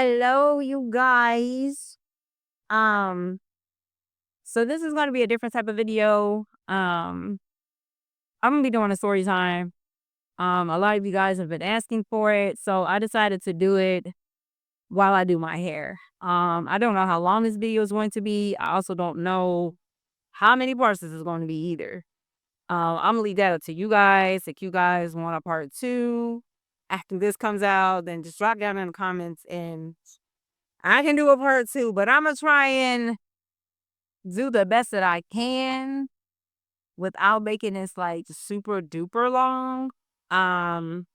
Hello, you guys. Um, so this is gonna be a different type of video. I'm gonna be doing a story time. A lot of you guys have been asking for it, so I decided to do it while I do my hair. I don't know how long this video is going to be. I also don't know how many parts this is going to be either. I'm gonna leave that up to you guys. If you guys want a part two after this comes out, then just drop down in the comments and I can do a part two, but I'm gonna try and do the best that I can without making this like super duper long. Um,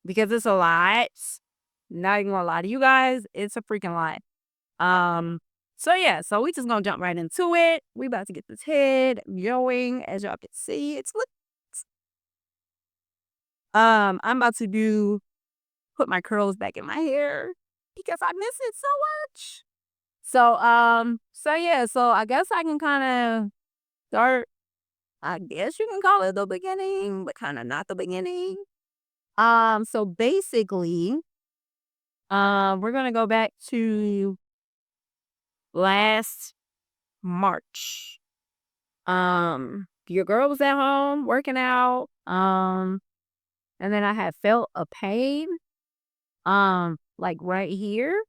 because it's a lot. Not even gonna lie to you guys, it's a freaking lot. Um, so yeah, so we just gonna jump right into it. We about to get this head going, as y'all can see. It's lit. I'm about to put my curls back in my hair because I miss it so much. So yeah, so I guess I can kind of start. I guess you can call it the beginning, but kind of not the beginning. So basically, we're gonna go back to last March. Your girl was at home working out. And then I had felt a pain, like right here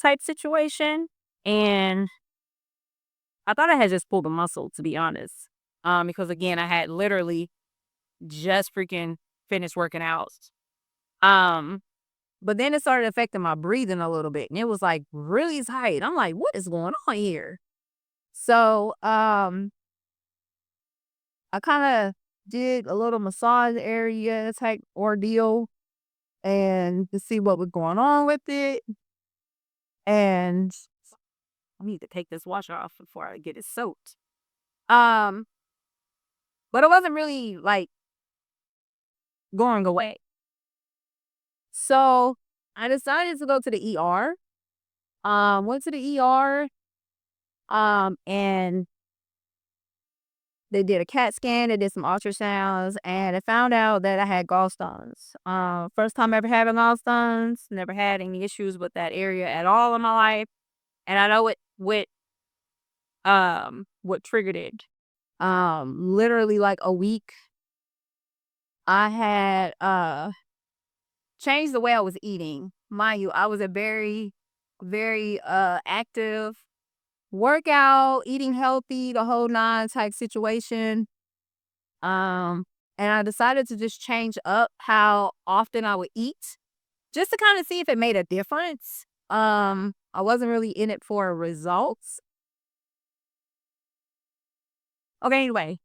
type situation, and I thought I had just pulled a muscle, to be honest. Because again, I had literally just freaking finished working out. Um, but then it started affecting my breathing a little bit, and it was like really tight. I'm like, what is going on here? So, I kind of did a little massage area type ordeal and to see what was going on with it. And I need to take this washer off before I get it soaked. Um, but it wasn't really like going away. So I decided to go to the ER. Went to the ER. And they did a CAT scan. They did some ultrasounds, and they found out that I had gallstones. First time ever having gallstones. Never had any issues with that area at all in my life, and I know what triggered it. Literally like a week, I had changed the way I was eating. Mind you, I was a very active workout, eating healthy, the whole nine type situation. Um, and I decided to just change up how often I would eat just to kind of see if it made a difference. I wasn't really in it for results. Okay, anyway.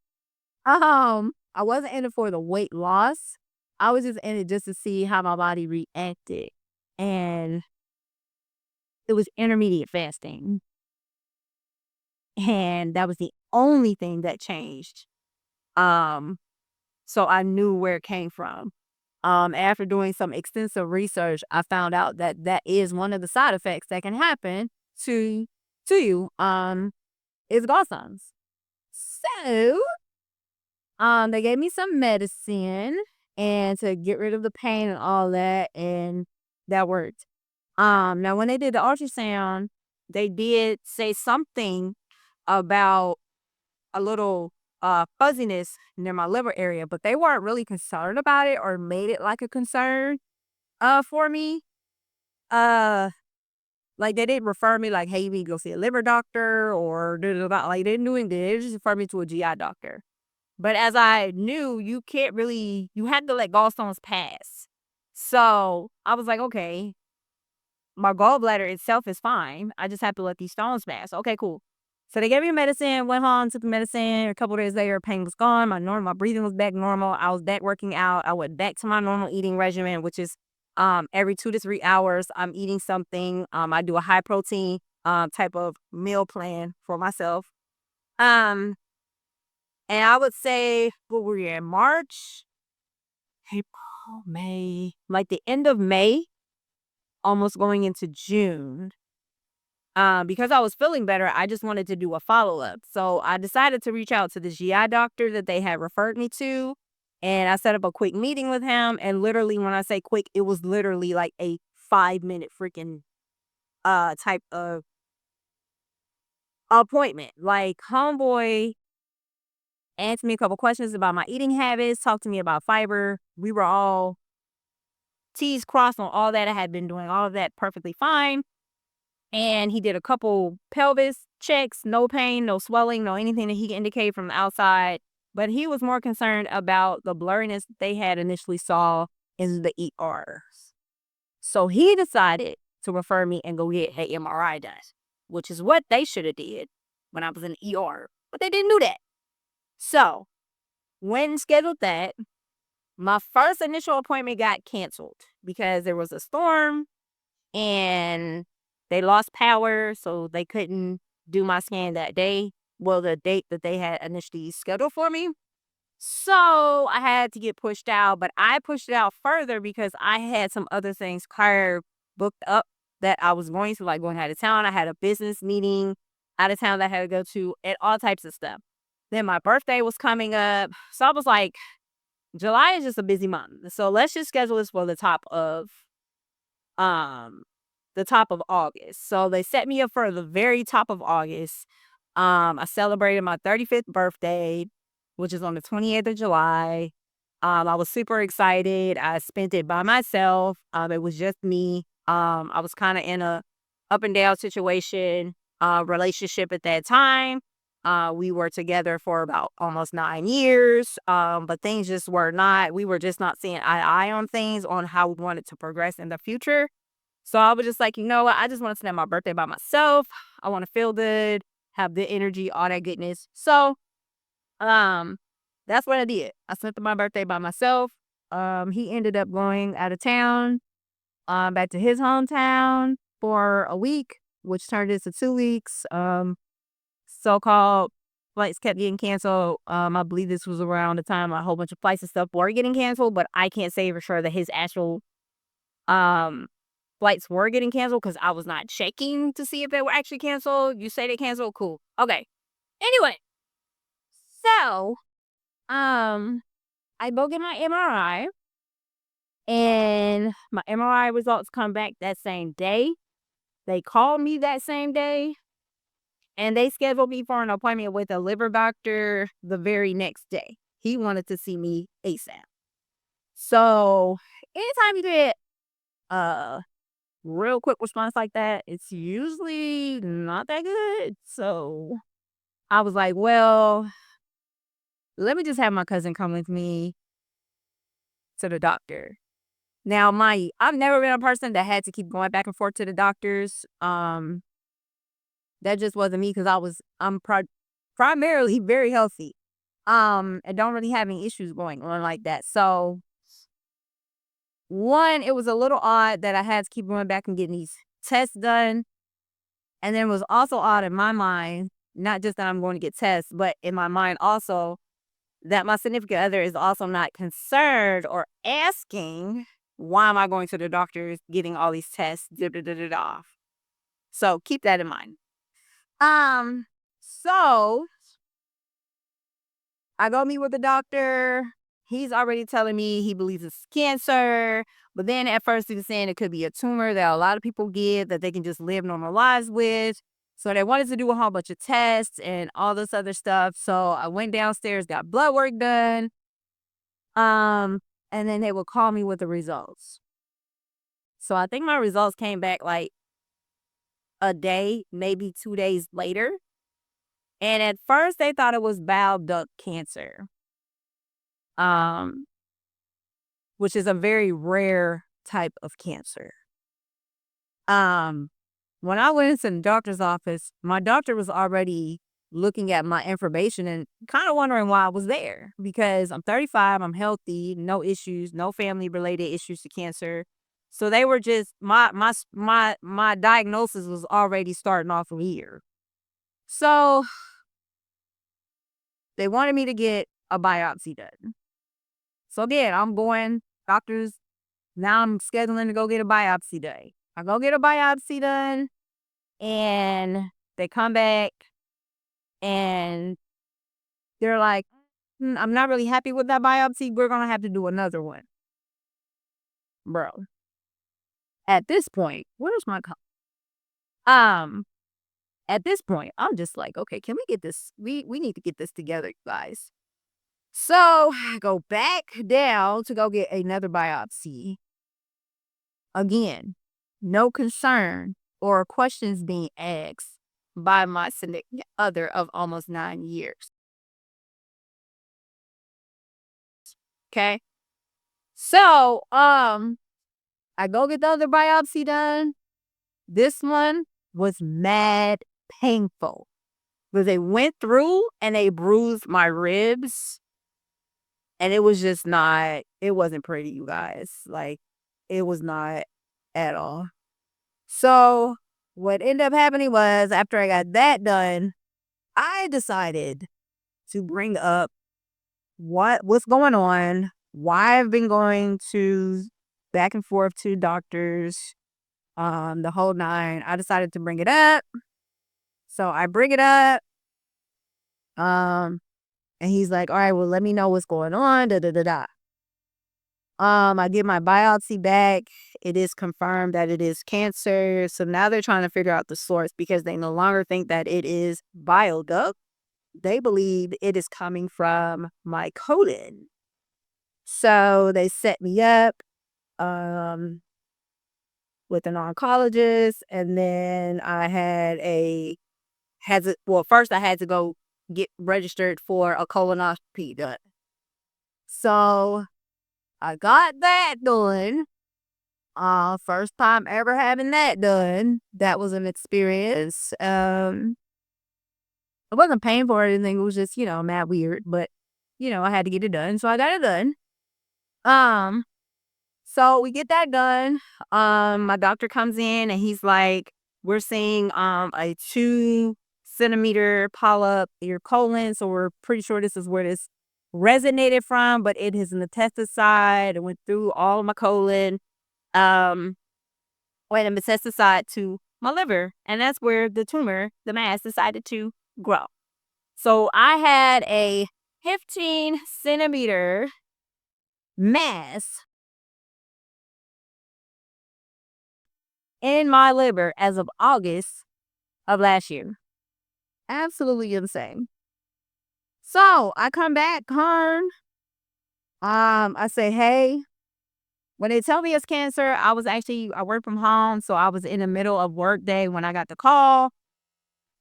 I wasn't in it for the weight loss. I was just in it just to see how my body reacted. And it was intermediate fasting. And that was the only thing that changed. Um, so I knew where it came from. After doing some extensive research, I found out that that is one of the side effects that can happen to you. Is gallstones. So, they gave me some medicine and to get rid of the pain and all that, and that worked. Now when they did the ultrasound, they did say something about a little fuzziness near my liver area, but they weren't really concerned about it or made it like a concern for me. Uh like they didn't refer me like, hey, you need to go see a liver doctor or like they didn't do anything. They just referred me to a GI doctor. But as I knew, you had to let gallstones pass. So I was like, okay, my gallbladder itself is fine. I just have to let these stones pass. Okay, cool. So they gave me medicine, went home, took the medicine. A couple days later, pain was gone. My breathing was back normal. I was back working out. I went back to my normal eating regimen, which is every 2 to 3 hours, I'm eating something. I do a high protein type of meal plan for myself. Um, and I would say, what were we in March, April, May, like the end of May, almost going into June. Because I was feeling better, I just wanted to do a follow up. So I decided to reach out to the GI doctor that they had referred me to. And I set up a quick meeting with him. And literally, when I say quick, it was literally like a 5-minute freaking type of appointment. Like, homeboy asked me a couple questions about my eating habits, talked to me about fiber. We were all T's crossed on all that. I had been doing all of that perfectly fine. And he did a couple pelvis checks, no pain, no swelling, no anything that he could indicate from the outside. But he was more concerned about the blurriness that they had initially saw in the ERs. So he decided to refer me and go get an MRI done, which is what they should have did when I was in the ER. But they didn't do that. So when scheduled that, my first initial appointment got canceled because there was a storm and they lost power, so they couldn't do my scan that day. Well, the date that they had initially scheduled for me. So I had to get pushed out, but I pushed it out further because I had some other things prior booked up that I was going to, like going out of town. I had a business meeting out of town that I had to go to and all types of stuff. Then my birthday was coming up. So I was like, July is just a busy month. So let's just schedule this for um the top of August. So they set me up for the very top of August. I celebrated my 35th birthday, which is on the 28th of July. I was super excited. I spent it by myself. It was just me. I was kind of in a up and down situation, relationship at that time. We were together for about almost 9 years. But things just were not, we were just not seeing eye to eye on things, on how we wanted to progress in the future. So I was just like, you know what? I just want to spend my birthday by myself. I want to feel good, have good energy, all that goodness. So, um, that's what I did. I spent my birthday by myself. He ended up going out of town, back to his hometown for a week, which turned into 2 weeks. So-called flights kept getting canceled. I believe this was around the time a whole bunch of flights and stuff were getting canceled, but I can't say for sure that his actual, um, flights were getting canceled because I was not checking to see if they were actually canceled. You say they canceled, cool. Okay. Anyway, so I go get my MRI, and my MRI results come back that same day. They called me that same day, and they scheduled me for an appointment with a liver doctor the very next day. He wanted to see me ASAP. So anytime you get uh real quick response like that, it's usually not that good. So I was like, well, let me just have my cousin come with me to the doctor. Now, I've never been a person that had to keep going back and forth to the doctors. That just wasn't me because primarily very healthy. And don't really have any issues going on like that. So one, it was a little odd that I had to keep going back and getting these tests done. And then it was also odd in my mind, not just that I'm going to get tests, but in my mind also that my significant other is also not concerned or asking, why am I going to the doctor getting all these tests? Da, da, da, da, da. So keep that in mind. So I go meet with the doctor. He's already telling me he believes it's cancer. But then at first he was saying it could be a tumor that a lot of people get that they can just live normal lives with. So they wanted to do a whole bunch of tests and all this other stuff. So I went downstairs, got blood work done. And then they would call me with the results. So I think my results came back like a day, maybe 2 days later. And at first they thought it was bile duct cancer. Um, which is a very rare type of cancer. Um, when I went into the doctor's office, my doctor was already looking at my information and kind of wondering why I was there because I'm 35, I'm healthy, no issues, no family related issues to cancer. So they were just my diagnosis was already starting off from here. So they wanted me to get a biopsy done. So again, I'm going doctors. Now I'm scheduling to go get a biopsy done. I go get a biopsy done, and they come back and they're like, I'm not really happy with that biopsy. We're going to have to do another one. Bro. at this point, where's my um at this point, I'm just like, okay, can we get this? We need to get this together, guys. So I go back down to go get another biopsy. Again, no concern or questions being asked by my significant other of almost 9 years. Okay. So I go get the other biopsy done. This one was mad painful because they went through and they bruised my ribs. And it was just not, it wasn't pretty, you guys. Like, it was not at all. So, what ended up happening was after I got that done, I decided to bring up what's going on, why I've been going to back and forth to doctors, the whole nine. I decided to bring it up. So I bring it up. And he's like, all right, well, let me know what's going on. Da da da da. I get my biopsy back. It is confirmed that it is cancer. So now they're trying to figure out the source because they no longer think that it is bile duct. They believe it is coming from my colon. So they set me up um, with an oncologist, and then I first I had to go get registered for a colonoscopy done. So I got that done. First time ever having that done. That was an experience. It wasn't painful or anything. It was just, mad weird. But, I had to get it done. So I got it done. Um, so we get that done. My doctor comes in and he's like, we're seeing a 2 centimeter polyp in your colon. So we're pretty sure this is where this resonated from, but it is metastasized. It went through all of my colon. Went and metastasized to my liver. And that's where the tumor, the mass, decided to grow. So I had a 15 centimeter mass in my liver as of August of last year. Absolutely insane. So I come back home. I say, hey, when they tell me it's cancer, I work from home. So I was in the middle of work day when I got the call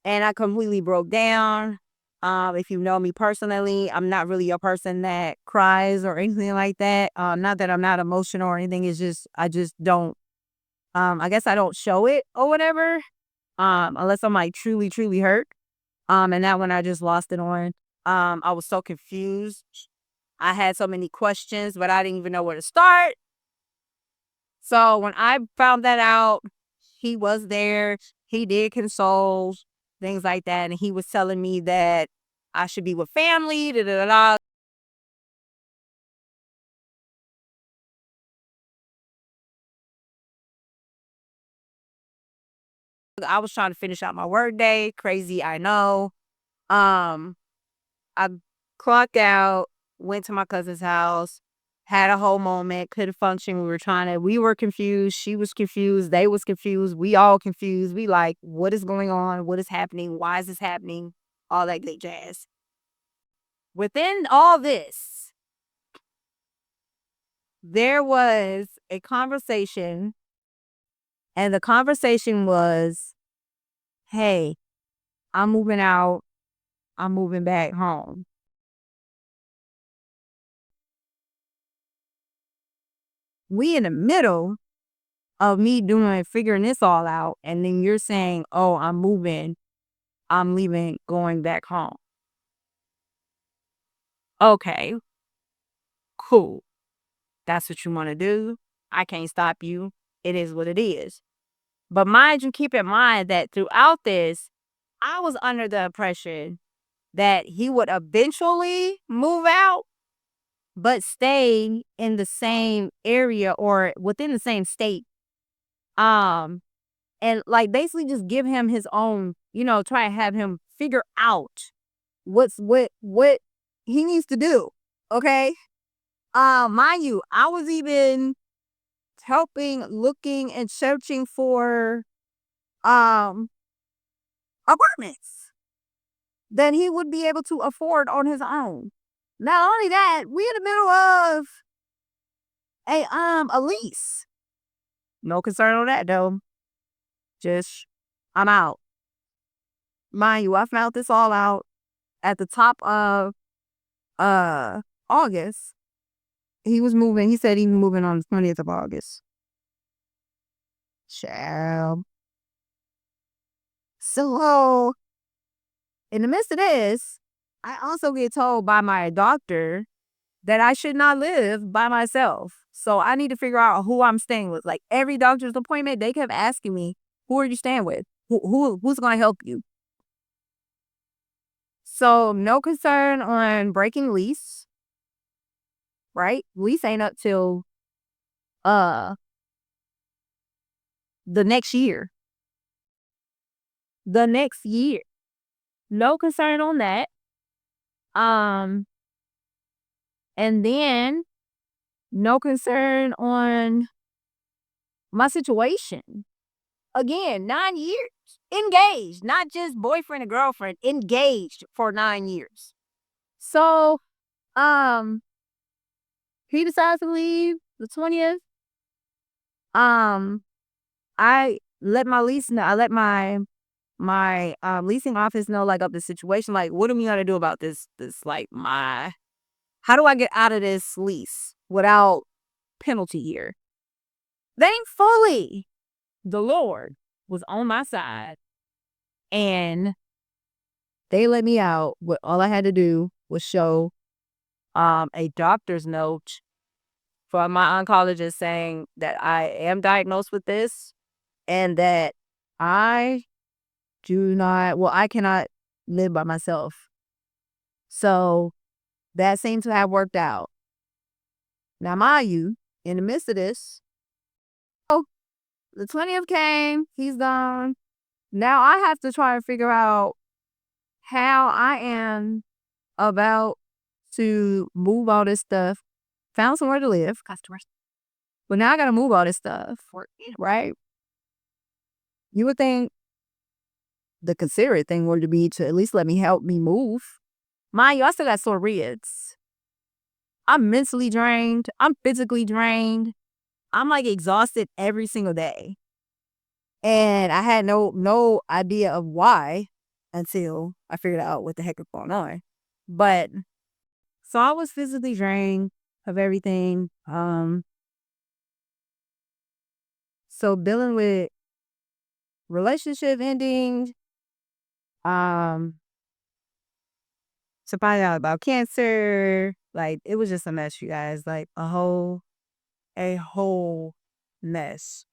and I completely broke down. If you know me personally, I'm not really a person that cries or anything like that. Not that I'm not emotional or anything. It's just, I just don't, I guess I don't show it or whatever. Unless I'm like truly, truly hurt. And that one I just lost it on. I was so confused. I had so many questions, but I didn't even know where to start. So when I found that out, he was there. He did console, things like that. And he was telling me that I should be with family. Da, da, da, da. I was trying to finish out my work day. Crazy, I know. Um, I clocked out, went to my cousin's house, had a whole moment, couldn't function. We were confused. She was confused. They was confused. We all confused. We like, what is going on? What is happening? Why is this happening? All that good jazz. Within all this, there was a conversation, and the conversation was, hey, I'm moving out. I'm moving back home. We in the middle of me figuring this all out, and then you're saying, oh, I'm leaving, going back home. Okay, cool. That's what you want to do. I can't stop you. It is what it is. But mind you, keep in mind that throughout this, I was under the impression that he would eventually move out, but stay in the same area or within the same state. Um, and like basically just give him his own, try and have him figure out what he needs to do. Okay. Mind you, I was even helping, looking, and searching for um apartments that he would be able to afford on his own. Not only that, we in the middle of a lease. No concern on that though. Just I'm out. Mind you, I found this all out at the top of August. He was moving. He said he was moving on the 20th of August. Child. So in the midst of this, I also get told by my doctor that I should not live by myself. So I need to figure out who I'm staying with. Like every doctor's appointment, they kept asking me, "Who are you staying with? Who's going to help you?" So no concern on breaking lease, right? Lease ain't up till uh the next year. The next year. No concern on that. Um and then no concern on my situation. Again, 9 years. Engaged, not just boyfriend and girlfriend, engaged for 9 years. So, um, he decides to leave the 20th. Um, I let my lease know. I let my leasing office know like of the situation. Like, what are we gonna do about this like my how do I get out of this lease without penalty here? Thankfully, the Lord was on my side and they let me out. What all I had to do was show a doctor's note from my oncologist saying that I am diagnosed with this and that I I cannot live by myself. So that seemed to have worked out. Now, mind you, in the midst of this, oh, the 20th came, he's gone. Now I have to try and figure out how I am about to move all this stuff. Found somewhere to live. Customers. But now I gotta move all this stuff, right? You would think the considerate thing would be to at least let me help me move. Mind you, I still got sore ribs. I'm mentally drained. I'm physically drained. I'm like exhausted every single day. And I had no idea of why until I figured out what the heck was going on. But so I was physically drained of everything. So dealing with relationship ending, um, to find out about cancer, like it was just a mess, you guys. Like a whole mess.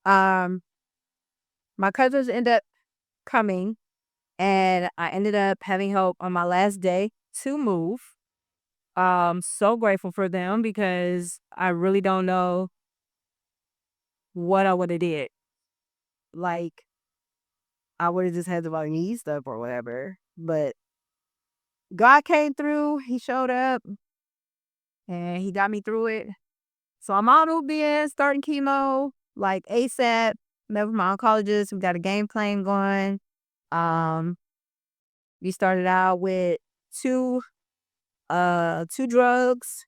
Um, my cousins ended up coming and I ended up having help on my last day to move. So grateful for them because I really don't know what I would have did. Like I would have just had to like need stuff or whatever. But God came through, he showed up and he got me through it. So I'm on OBS, starting chemo, like ASAP. Met with my oncologist. We got a game plan going. Um, we started out with two two drugs.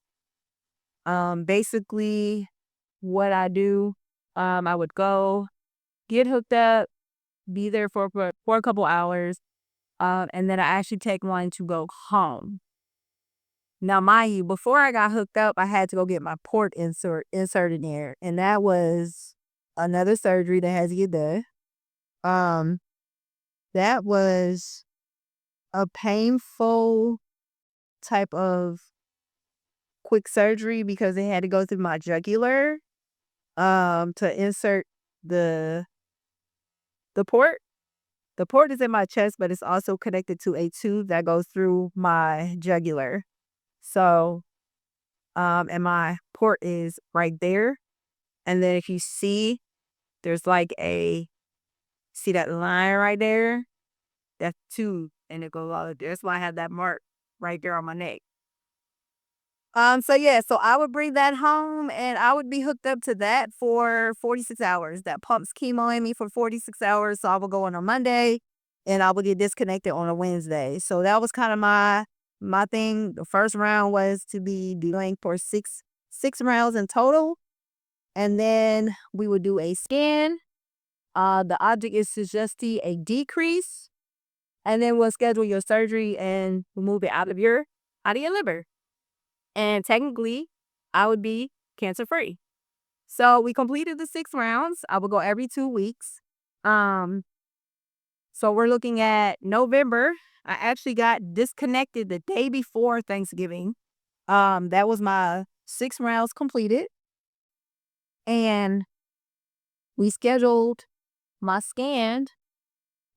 Basically what I do, I would go, get hooked up, be there for a couple hours, and then I actually take one to go home. Now, mind you, before I got hooked up, I had to go get my port inserted there, and that was another surgery that has to get done. Um, that was a painful type of quick surgery because it had to go through my jugular, to insert the the port. The port is in my chest, but it's also connected to a tube that goes through my jugular. So, and my port is right there. And then if you see, there's like see that line right there? That's tube, and it goes all there. That's why I have that mark right there on my neck. So yeah, so I would bring that home and I would be hooked up to that for 46 hours. That pumps chemo in me for 46 hours. So I would go on a Monday and I would get disconnected on a Wednesday. So that was kind of my thing. The first round was to be doing for six rounds in total. And then we would do a scan. The object is to just see a decrease. And then we'll schedule your surgery and remove it out of your liver. And technically, I would be cancer free. So we completed the 6 rounds. I would go every 2 weeks. Um, so we're looking at November. I actually got disconnected the day before Thanksgiving. That was my 6 rounds completed. And we scheduled my scan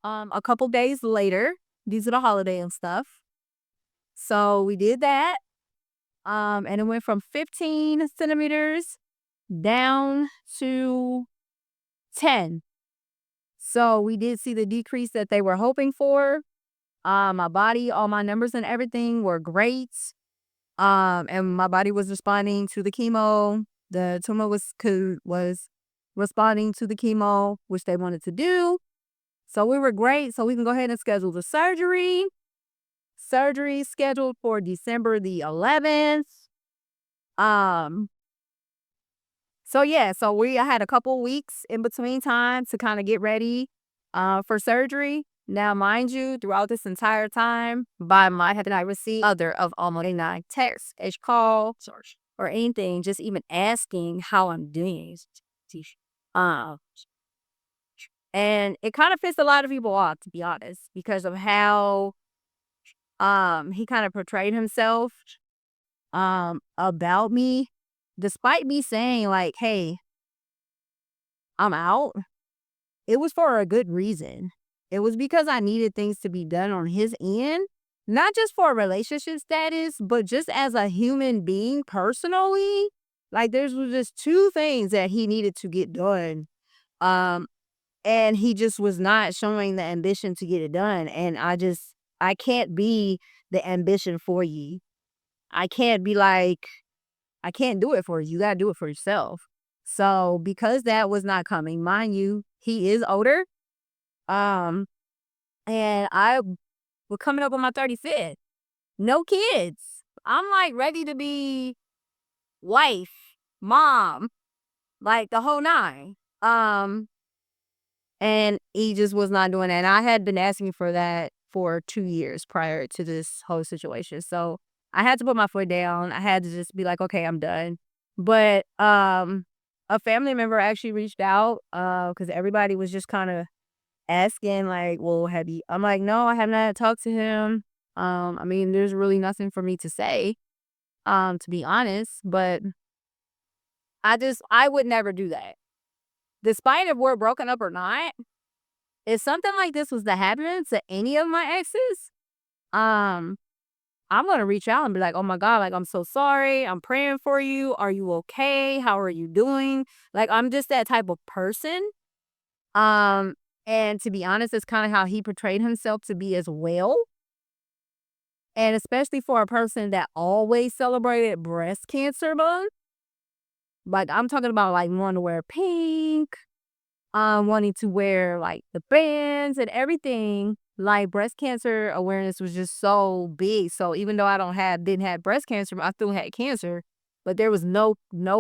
a couple days later. These are the holiday and stuff. So we did that. And it went from 15 centimeters down to 10. So we did see the decrease that they were hoping for. My body, all my numbers and everything were great. And my body was responding to the chemo. The tumor was responding to the chemo, which they wanted to do. So we were great. So we can go ahead and schedule the surgery. Surgery scheduled for December the 11th. Um, So yeah, I had a couple weeks in between time to kind of get ready for surgery. Now, mind you, throughout this entire time, by my head, I received other of almost 9 texts, a call, or anything, just even asking how I'm doing. Um, and it kind of pissed a lot of people off, to be honest, because of how he kind of portrayed himself about me, despite me saying like, "Hey, I'm out." It was for a good reason. It was because I needed things to be done on his end, not just for relationship status, but just as a human being personally. Like there's was just two things that he needed to get done. Um, and he just was not showing the ambition to get it done. And I can't be the ambition for you. I can't be like, I can't do it for you. You gotta do it for yourself. So because that was not coming, mind you, he is older. Um, and I was coming up on my 35th. No kids. I'm like ready to be wife, mom, like the whole nine. And he just was not doing that. And I had been asking for that for 2 years prior to this whole situation. So I had to put my foot down. I had to just be like, okay, I'm done. But a family member actually reached out because everybody was just kind of asking like, "Well, have you?" I'm like, "No, I have not talked to him." I mean, there's really nothing for me to say, to be honest. But I would never do that, despite if we're broken up or not. If something like this was to happen to any of my exes, um, I'm gonna reach out and be like, "Oh my God, like I'm so sorry. I'm praying for you. Are you okay? How are you doing?" Like I'm just that type of person. Um, and to be honest, it's kind of how he portrayed himself to be as well. And especially for a person that always celebrated breast cancer month. Like I'm talking about like wanting to wear pink, wanting to wear like the bands and everything. Like breast cancer awareness was just so big. So even though I didn't have breast cancer, I still had cancer. But there was no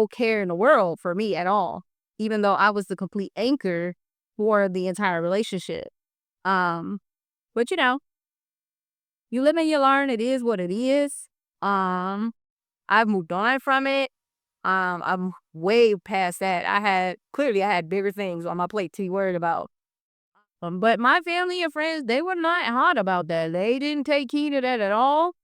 care in the world for me at all. Even though I was the complete anchor for the entire relationship. Um, but you live and you learn. It is what it is. Um, I've moved on from it. I'm way past that. I had bigger things on my plate to be worried about. But my family and friends, they were not hot about that. They didn't take heed of that at all.